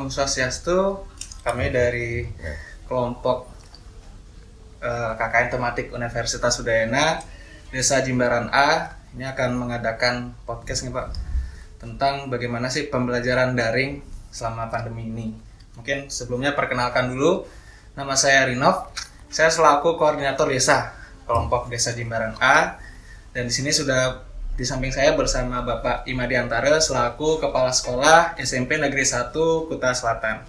Om Swastiastu. Kami dari kelompok KKN Tematik Universitas Udayana Desa Jimbaran A ini akan mengadakan podcast nih Pak tentang bagaimana sih pembelajaran daring selama pandemi ini. Mungkin sebelumnya perkenalkan dulu, nama saya Rinov. Saya selaku koordinator desa kelompok Desa Jimbaran A, dan di sini sudah di samping saya bersama Bapak Imadi Antara selaku Kepala Sekolah SMP Negeri 1 Kuta Selatan.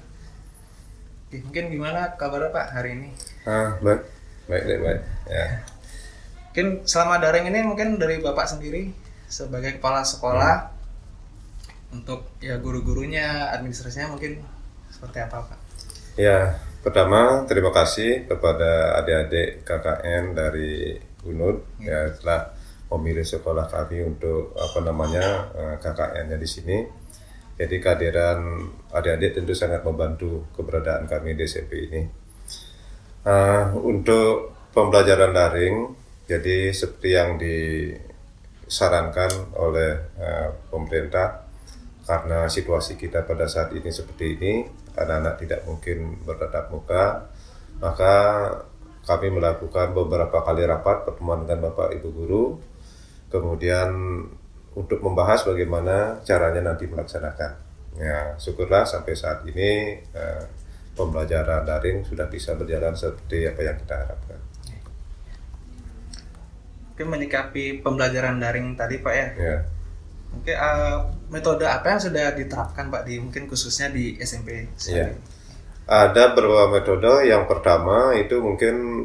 Mungkin gimana kabarnya Pak hari ini? Baik. Ya. Mungkin selama daring ini mungkin dari Bapak sendiri sebagai Kepala Sekolah untuk ya guru-gurunya, administrasinya mungkin seperti apa Pak? Ya, pertama terima kasih kepada adik-adik KKN dari UNUD ya telah memilih sekolah kami untuk KKN-nya di sini. Jadi kehadiran adik-adik tentu sangat membantu keberadaan kami di SMP ini. Untuk pembelajaran daring, jadi seperti yang disarankan oleh pemerintah, karena situasi kita pada saat ini seperti ini, anak-anak tidak mungkin bertatap muka, maka kami melakukan beberapa kali rapat pertemuan dengan Bapak Ibu Guru. Kemudian untuk membahas bagaimana caranya nanti melaksanakan. Ya, syukurlah sampai saat ini pembelajaran daring sudah bisa berjalan seperti apa yang kita harapkan. Mungkin menyikapi pembelajaran daring tadi Pak ya. Ya. Mungkin metode apa yang sudah diterapkan Pak mungkin khususnya di SMP? Ya. Ada beberapa metode. Yang pertama itu mungkin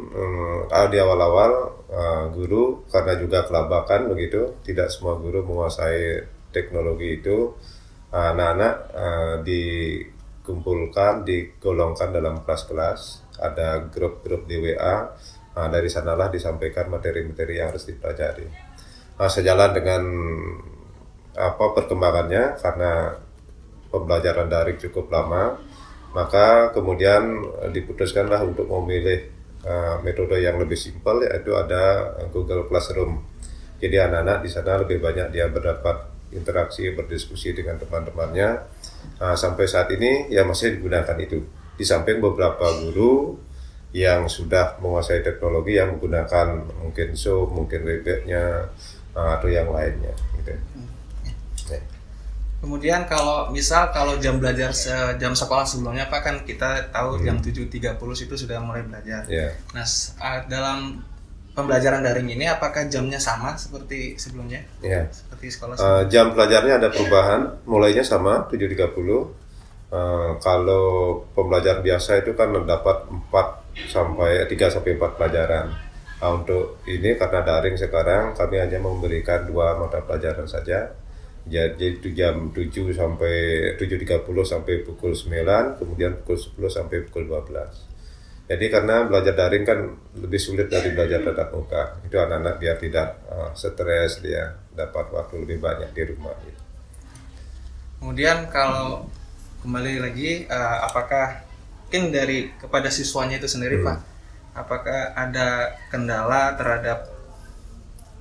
di awal-awal guru, karena juga kelabakan begitu, tidak semua guru menguasai teknologi itu, anak-anak dikumpulkan, digolongkan dalam kelas-kelas, ada grup-grup di WA, dari sanalah disampaikan materi-materi yang harus dipelajari. Sejalan dengan perkembangannya, karena pembelajaran daring cukup lama, maka kemudian diputuskanlah untuk memilih metode yang lebih simpel, yaitu ada Google Classroom. Jadi anak-anak di sana lebih banyak dia berdapat interaksi, berdiskusi dengan teman-temannya. Sampai saat ini ya masih digunakan itu. Di samping beberapa guru yang sudah menguasai teknologi yang menggunakan mungkin Zoom, mungkin Webex-nya atau yang lainnya. Gitu. Kemudian kalau jam belajar jam sekolah sebelumnya Pak kan kita tahu jam 7.30 itu sudah mulai belajar. Yeah. Nah, dalam pembelajaran daring ini apakah jamnya sama seperti sebelumnya? Yeah. Seperti sekolah sebelumnya? Jam pelajarnya ada perubahan, mulainya sama 7.30. Kalau pembelajaran biasa itu kan mendapat 3 sampai 4 pelajaran. Untuk ini karena daring sekarang kami hanya memberikan 2 mata pelajaran saja. Jadi itu jam 7 sampai 7.30 sampai pukul 9, kemudian pukul 10 sampai pukul 12. Jadi karena belajar daring kan lebih sulit dari belajar tatap muka. Itu anak-anak biar tidak stres, dia dapat waktu lebih banyak di rumah. Gitu. Kemudian kalau kembali lagi, apakah mungkin kepada siswanya itu sendiri Pak, apakah ada kendala terhadap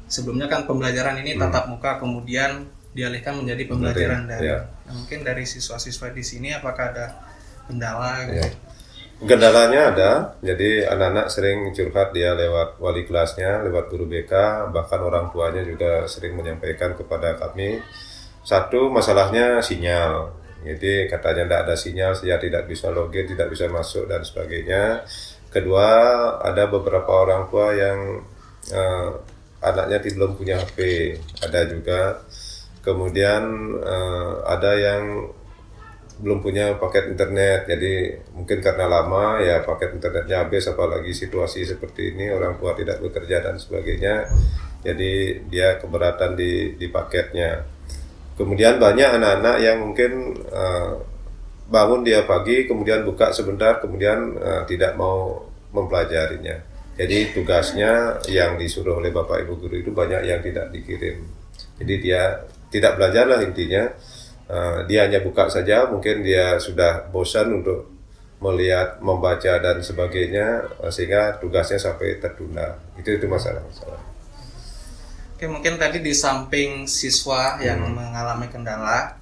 sebelumnya kan pembelajaran ini tatap muka kemudian dialihkan menjadi pembelajaran daring. Ya. Nah, mungkin dari siswa-siswa di sini apakah ada kendala? Gitu? Ya. Kendalanya ada, jadi anak-anak sering curhat dia lewat wali kelasnya, lewat guru BK, bahkan orang tuanya juga sering menyampaikan kepada kami. Satu, masalahnya sinyal. Jadi katanya tidak ada sinyal, saya tidak bisa login, tidak bisa masuk dan sebagainya. Kedua, ada beberapa orang tua yang anaknya belum punya HP, ada juga. Kemudian ada yang belum punya paket internet, jadi mungkin karena lama ya paket internetnya habis, apalagi situasi seperti ini orang tua tidak bekerja dan sebagainya, jadi dia keberatan di paketnya. Kemudian banyak anak-anak yang mungkin bangun dia pagi, kemudian buka sebentar, kemudian tidak mau mempelajarinya. Jadi tugasnya yang disuruh oleh Bapak Ibu Guru itu banyak yang tidak dikirim. Jadi dia tidak belajarlah intinya, dia hanya buka saja, mungkin dia sudah bosan untuk melihat, membaca dan sebagainya, sehingga tugasnya sampai tertunda. Itu masalah. Oke, mungkin tadi di samping siswa yang mengalami kendala,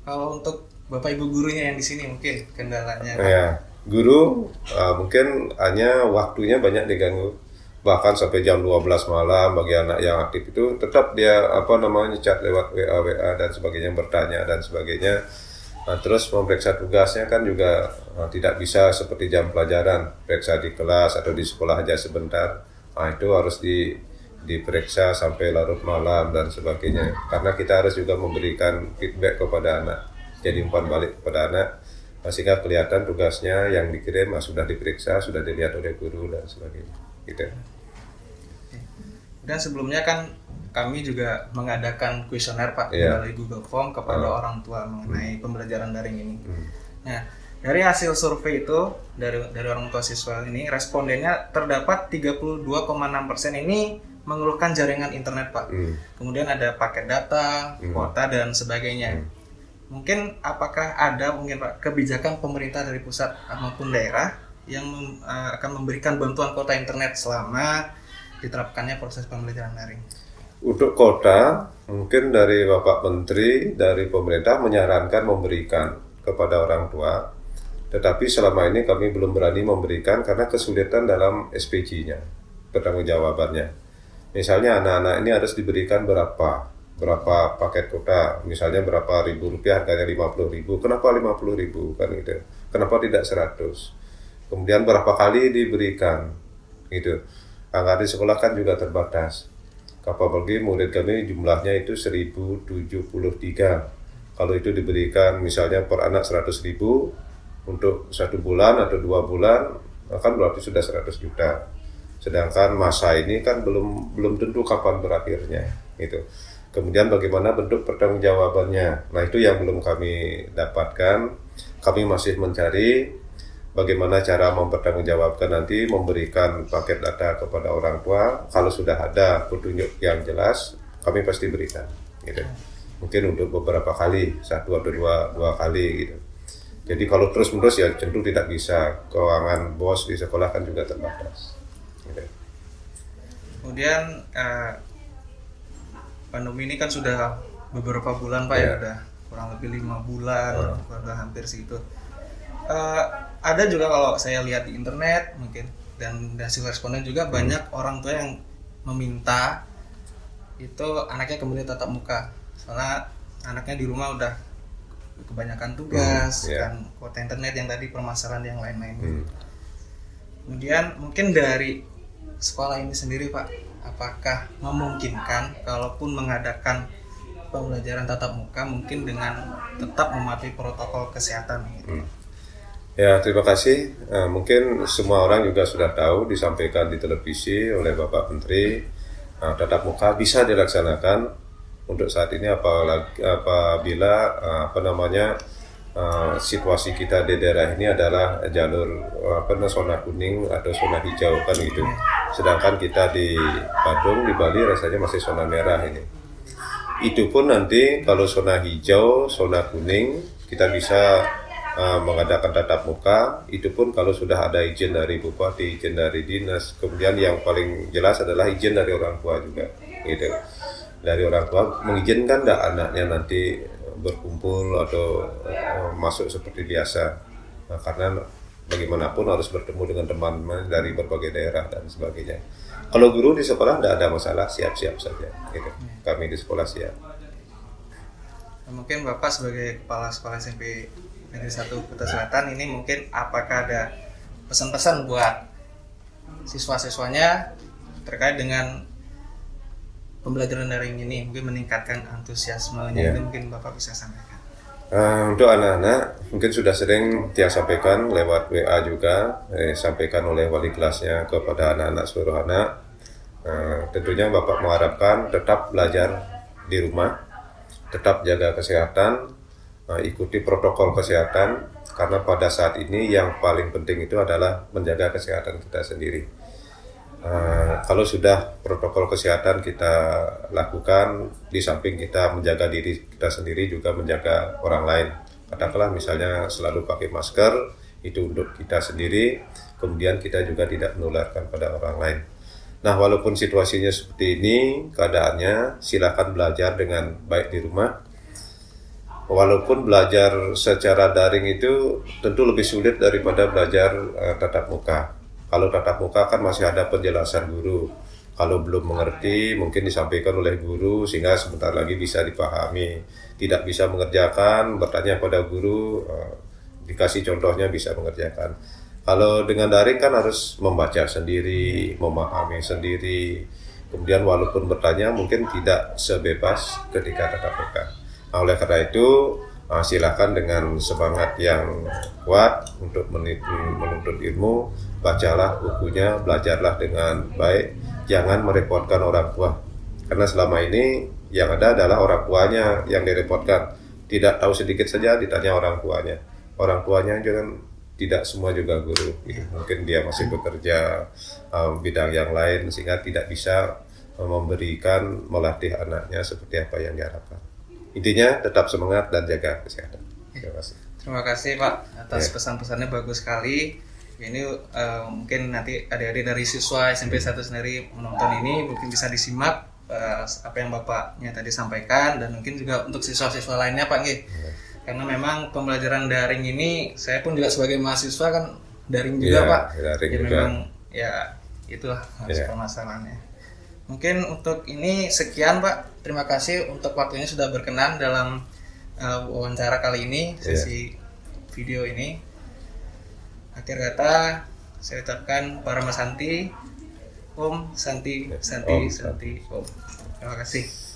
kalau untuk Bapak Ibu gurunya yang di sini mungkin kendalanya. Ya, guru mungkin hanya waktunya banyak diganggu. Bahkan sampai jam 12 malam bagi anak yang aktif itu tetap dia chat lewat WA dan sebagainya, bertanya dan sebagainya. Nah, terus memeriksa tugasnya kan juga tidak bisa seperti jam pelajaran, periksa di kelas atau di sekolah aja sebentar. Nah, itu harus diperiksa sampai larut malam dan sebagainya. Karena kita harus juga memberikan feedback kepada anak. Jadi umpan balik kepada anak, sehingga kelihatan tugasnya yang dikirim sudah diperiksa, sudah dilihat oleh guru dan sebagainya. Gitu. Dan sebelumnya kan kami juga mengadakan kuesioner Pak melalui Google Form kepada orang tua mengenai pembelajaran daring ini. Nah, dari hasil survei itu dari orang tua siswa ini, respondennya terdapat 32,6% ini mengeluhkan jaringan internet Pak. Kemudian ada paket data, kuota dan sebagainya. Mungkin apakah ada Pak kebijakan pemerintah dari pusat maupun daerah yang akan memberikan bantuan kuota internet selama diterapkannya proses pembelajaran daring? Untuk kota, mungkin dari Bapak Menteri, dari pemerintah menyarankan memberikan kepada orang tua, tetapi selama ini kami belum berani memberikan karena kesulitan dalam SPG-nya, pertanggungjawabannya. Misalnya anak-anak ini harus diberikan berapa paket kota, misalnya berapa ribu rupiah, harganya 50.000, kenapa 50.000 kan gitu, kenapa tidak 100, kemudian berapa kali diberikan gitu. Anggaran di sekolah kan juga terbatas. Apalagi murid kami jumlahnya itu 1073. Kalau itu diberikan misalnya per anak 100.000 untuk 1 bulan atau 2 bulan, kan berarti sudah 100 juta. Sedangkan masa ini kan belum tentu kapan berakhirnya gitu. Kemudian bagaimana bentuk pertanggungjawabannya. Nah, itu yang belum kami dapatkan. Kami masih mencari bagaimana cara mempertanggungjawabkan nanti, memberikan paket data kepada orang tua. Kalau sudah ada petunjuk yang jelas, kami pasti berikan gitu. Mungkin untuk beberapa kali, 1 atau 2 kali gitu. Jadi kalau terus-menerus ya tentu tidak bisa. Keuangan bos di sekolah kan juga terbatas gitu. Kemudian pandemi ini kan sudah beberapa bulan Pak ya, udah kurang lebih 5 bulan, udah hampir segitu. Ada juga kalau saya lihat di internet mungkin dan hasil responden juga banyak orang tua yang meminta itu anaknya kembali tatap muka, soalnya anaknya di rumah udah kebanyakan tugas kan, kuota internet yang tadi, permasalahan yang lain-lain. Kemudian mungkin dari sekolah ini sendiri Pak, apakah memungkinkan kalaupun mengadakan pembelajaran tatap muka mungkin dengan tetap mematuhi protokol kesehatan gitu? Ya, terima kasih. Mungkin semua orang juga sudah tahu, disampaikan di televisi oleh Bapak Menteri, tatap muka bisa dilaksanakan untuk saat ini apabila situasi kita di daerah ini adalah jalur zona kuning atau zona hijau kan gitu. Sedangkan kita di Badung, di Bali rasanya masih zona merah ini. Itu pun nanti kalau zona hijau, zona kuning kita bisa mengadakan tatap muka. Itu pun kalau sudah ada izin dari bupati, izin dari dinas, kemudian yang paling jelas adalah izin dari orang tua juga gitu. Dari orang tua mengizinkan tidak anaknya nanti berkumpul atau masuk seperti biasa. Nah, karena bagaimanapun harus bertemu dengan teman-teman dari berbagai daerah dan sebagainya. Kalau guru di sekolah tidak ada masalah, siap-siap saja gitu. Kami di sekolah siap. Mungkin Bapak sebagai kepala sekolah SMP Negeri 1 Kuta Selatan ini mungkin apakah ada pesan-pesan buat siswa-siswanya terkait dengan pembelajaran daring ini, mungkin meningkatkan antusiasmenya, itu mungkin Bapak bisa sampaikan. Untuk anak-anak mungkin sudah sering dia sampaikan lewat WA juga, sampaikan oleh wali kelasnya kepada anak-anak seluruh anak. Tentunya Bapak mengharapkan tetap belajar di rumah, tetap jaga kesehatan, ikuti protokol kesehatan, karena pada saat ini yang paling penting itu adalah menjaga kesehatan kita sendiri. Kalau sudah protokol kesehatan kita lakukan, di samping kita menjaga diri kita sendiri juga menjaga orang lain. Katakanlah misalnya selalu pakai masker, itu untuk kita sendiri, kemudian kita juga tidak menularkan pada orang lain. Nah, walaupun situasinya seperti ini, keadaannya silakan belajar dengan baik di rumah. walaupun belajar secara daring itu tentu lebih sulit daripada belajar tatap muka. Kalau tatap muka kan masih ada penjelasan guru. Kalau belum mengerti mungkin disampaikan oleh guru sehingga sebentar lagi bisa dipahami. Tidak bisa mengerjakan, bertanya pada guru, dikasih contohnya bisa mengerjakan. Kalau dengan daring kan harus membaca sendiri, memahami sendiri. Kemudian walaupun bertanya mungkin tidak sebebas ketika tatap muka. Nah, oleh karena itu silakan dengan semangat yang kuat untuk menuntut ilmu, bacalah bukunya, belajarlah dengan baik, jangan merepotkan orang tua. Karena selama ini yang ada adalah orang tuanya yang direpotkan. Tidak tahu sedikit saja ditanya orang tuanya. Orang tuanya jangan tidak semua juga guru. Mungkin dia masih bekerja bidang yang lain sehingga tidak bisa memberikan melatih anaknya seperti apa yang diharapkan. Intinya tetap semangat dan jaga kesehatan. Terima kasih. Terima kasih Pak atas pesan-pesannya, bagus sekali. Ini mungkin nanti adik-adik dari siswa SMP 1 sendiri menonton ini mungkin bisa disimak apa yang Bapaknya tadi sampaikan, dan mungkin juga untuk siswa-siswa lainnya Pak nggih. Karena memang pembelajaran daring ini saya pun juga sebagai mahasiswa kan daring juga Pak. Daring ya, juga. Memang ya itulah permasalahannya. Mungkin untuk ini sekian Pak. Terima kasih untuk waktunya sudah berkenan dalam wawancara kali ini, sesi video ini. Akhir kata saya ucapkan Parama Santi, Om Santi, Santi, Santi, Om. Terima kasih.